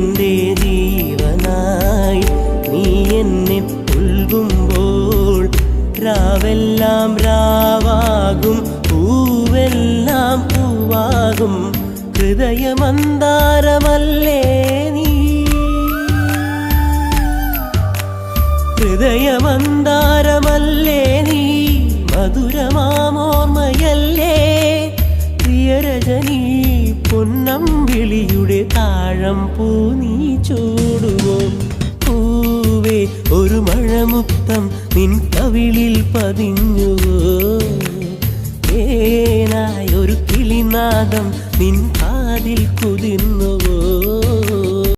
എൻ്റെ ജീവനായി നീ എന്നെ പുൽകുമ്പോൾ രാവെല്ലാം രാവാകും പൂവെല്ലാം പൂവാകും ഹൃദയമന്താരമല്ലേ നീ ഹൃദയമന്താരമല്ലേ നീ മധുരമാമോർമ്മയല്ലേ പ്രിയരജനീ പൊന്നമ്പിളിയുടെ താഴം പൂ നീ ചൂടുവോ പൂവേ ഒരു മഴമുക്തം നിൻ കവിളിൽ പതിഞ്ഞുവോ ഏനായൊരു കിളിനാദം നിൻ കാതിൽ കുതിർന്നുവോ